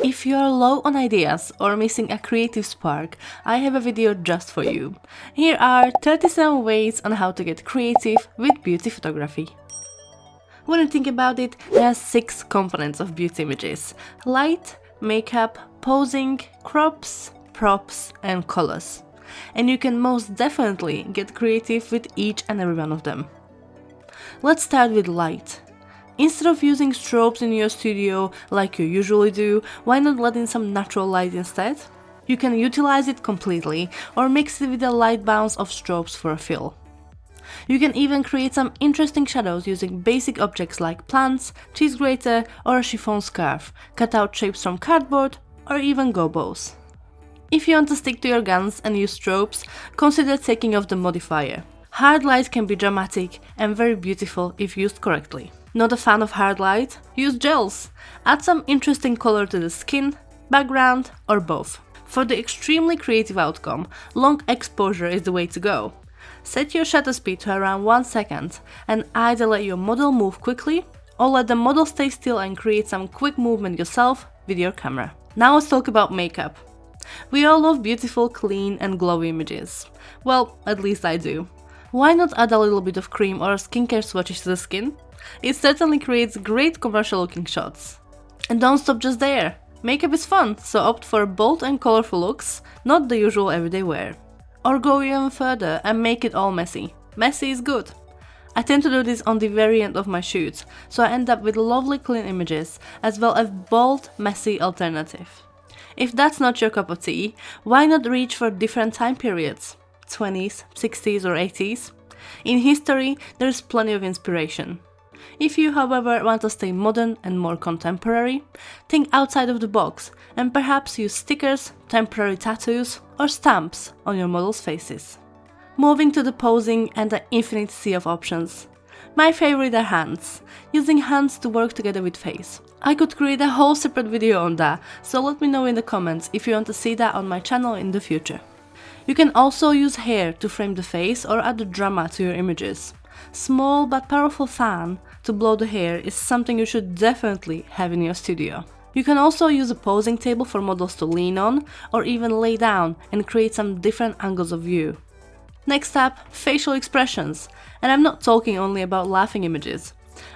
If you're low on ideas or missing a creative spark, I have a video just for you. Here are 37 ways on how to get creative with beauty photography. When you think about it, there are 6 components of beauty images: light, makeup, posing, crops, props, and colors. And you can most definitely get creative with each and every one of them. Let's start with light. Instead of using strobes in your studio like you usually do, why not let in some natural light instead? You can utilize it completely or mix it with a light bounce of strobes for a fill. You can even create some interesting shadows using basic objects like plants, cheese grater, or a chiffon scarf, cut out shapes from cardboard, or even gobos. If you want to stick to your guns and use strobes, consider taking off the modifier. Hard light can be dramatic and very beautiful if used correctly. Not a fan of hard light? Use gels. Add some interesting color to the skin, background, or both. For the extremely creative outcome, long exposure is the way to go. Set your shutter speed to around 1 second and either let your model move quickly or let the model stay still and create some quick movement yourself with your camera. Now let's talk about makeup. We all love beautiful, clean and glowy images. Well, at least I do. Why not add a little bit of cream or skincare swatches to the skin? It certainly creates great commercial looking shots. And don't stop just there. Makeup is fun, so opt for bold and colorful looks, not the usual everyday wear. Or go even further and make it all messy. Messy is good. I tend to do this on the very end of my shoots, so I end up with lovely clean images as well as bold, messy alternative. If that's not your cup of tea, why not reach for different time periods? 20s, 60s or 80s? In history, there is plenty of inspiration. If you, however, want to stay modern and more contemporary, think outside of the box and perhaps use stickers, temporary tattoos or stamps on your models' faces. Moving to the posing and the infinite sea of options. My favorite are hands, using hands to work together with face. I could create a whole separate video on that, so let me know in the comments if you want to see that on my channel in the future. You can also use hair to frame the face or add drama to your images. Small but powerful fan to blow the hair is something you should definitely have in your studio. You can also use a posing table for models to lean on or even lay down and create some different angles of view. Next up, facial expressions, and I'm not talking only about laughing images.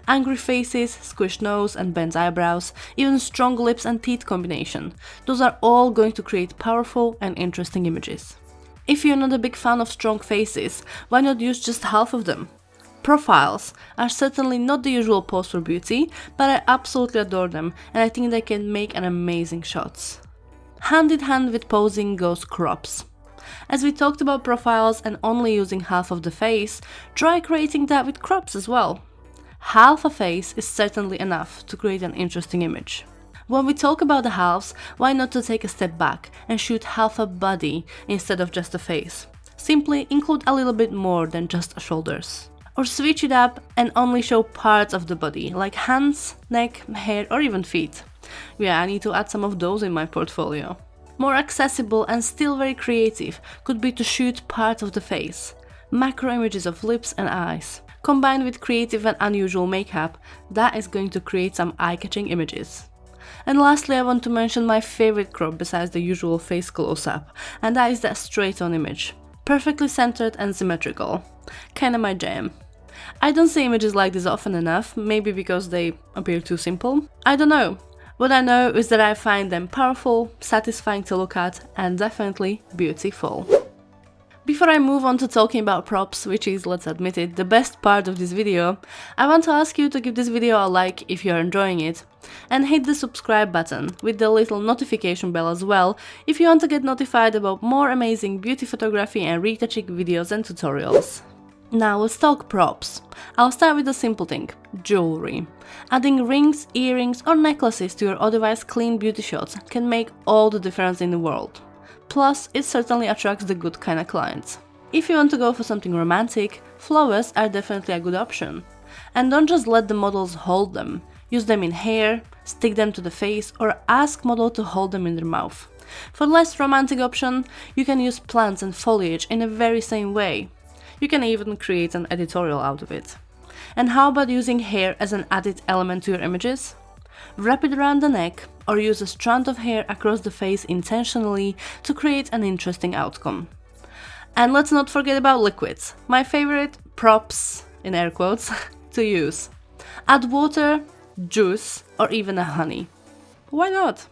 Angry faces, squished nose and bent eyebrows, even strong lips and teeth combination. Those are all going to create powerful and interesting images. If you're not a big fan of strong faces, why not use just half of them? Profiles are certainly not the usual pose for beauty, but I absolutely adore them and I think they can make an amazing shots. Hand in hand with posing goes crops. As we talked about profiles and only using half of the face, try creating that with crops as well. Half a face is certainly enough to create an interesting image. When we talk about the halves, why not to take a step back and shoot half a body instead of just a face? Simply include a little bit more than just shoulders. Or switch it up and only show parts of the body, like hands, neck, hair or even feet. Yeah, I need to add some of those in my portfolio. More accessible and still very creative could be to shoot parts of the face, macro images of lips and eyes. Combined with creative and unusual makeup, that is going to create some eye-catching images. And lastly, I want to mention my favorite crop besides the usual face close-up, and that is that straight-on image. Perfectly centered and symmetrical. Kinda my jam. I don't see images like this often enough, maybe because they appear too simple. I don't know. What I know is that I find them powerful, satisfying to look at, and definitely beautiful. Before I move on to talking about props, which is, let's admit it, the best part of this video, I want to ask you to give this video a like if you are enjoying it, and hit the subscribe button with the little notification bell as well if you want to get notified about more amazing beauty photography and retouching videos and tutorials. Now let's talk props. I'll start with a simple thing, jewelry. Adding rings, earrings or necklaces to your otherwise clean beauty shots can make all the difference in the world. Plus, it certainly attracts the good kind of clients. If you want to go for something romantic, flowers are definitely a good option. And don't just let the models hold them. Use them in hair, stick them to the face or ask model to hold them in their mouth. For less romantic option, you can use plants and foliage in the very same way. You can even create an editorial out of it. And how about using hair as an added element to your images? Wrap it around the neck or use a strand of hair across the face intentionally to create an interesting outcome. And let's not forget about liquids, my favorite props, in air quotes, to use. Add water, juice, or even a honey. Why not?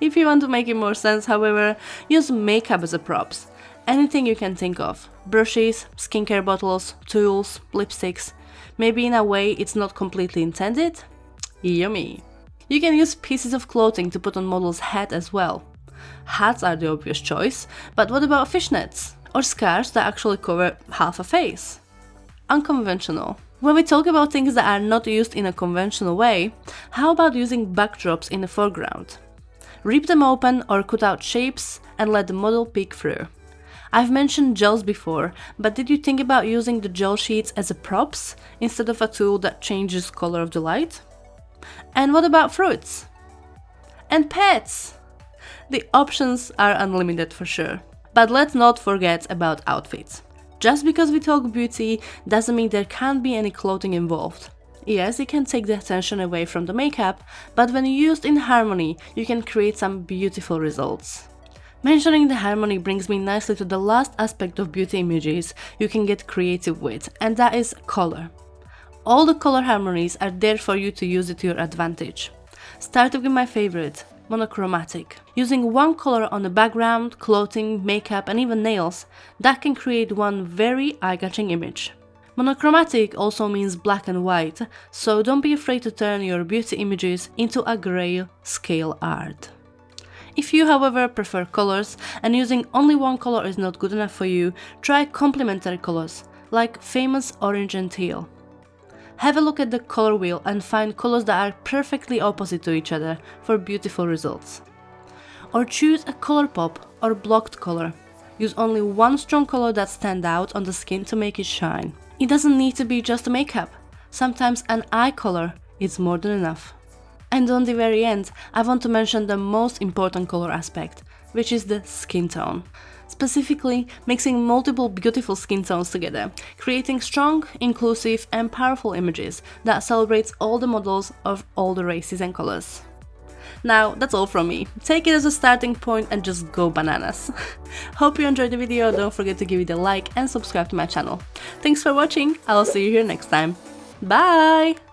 If you want to make it more sense, however, use makeup as a props. Anything you can think of. Brushes, skincare bottles, tools, lipsticks. Maybe in a way it's not completely intended? Yummy! You can use pieces of clothing to put on model's head as well. Hats are the obvious choice, but what about fishnets? Or scarves that actually cover half a face? Unconventional. When we talk about things that are not used in a conventional way, how about using backdrops in the foreground? Rip them open or cut out shapes and let the model peek through. I've mentioned gels before, but did you think about using the gel sheets as a props instead of a tool that changes color of the light? And what about fruits? And pets? The options are unlimited for sure. But let's not forget about outfits. Just because we talk beauty doesn't mean there can't be any clothing involved. Yes, it can take the attention away from the makeup, but when used in harmony, you can create some beautiful results. Mentioning the harmony brings me nicely to the last aspect of beauty images you can get creative with, and that is color. All the color harmonies are there for you to use it to your advantage. Starting with my favorite, monochromatic. Using one color on the background, clothing, makeup, and even nails, that can create one very eye-catching image. Monochromatic also means black and white, so don't be afraid to turn your beauty images into a grayscale art. If you, however, prefer colors and using only one color is not good enough for you, try complementary colors, like famous orange and teal. Have a look at the color wheel and find colors that are perfectly opposite to each other for beautiful results. Or choose a color pop or blocked color. Use only one strong color that stands out on the skin to make it shine. It doesn't need to be just a makeup. Sometimes an eye color is more than enough. And on the very end, I want to mention the most important color aspect, which is the skin tone. Specifically, mixing multiple beautiful skin tones together, creating strong, inclusive, and powerful images that celebrates all the models of all the races and colors. Now, that's all from me. Take it as a starting point and just go bananas. Hope you enjoyed the video, don't forget to give it a like and subscribe to my channel. Thanks for watching, I'll see you here next time. Bye!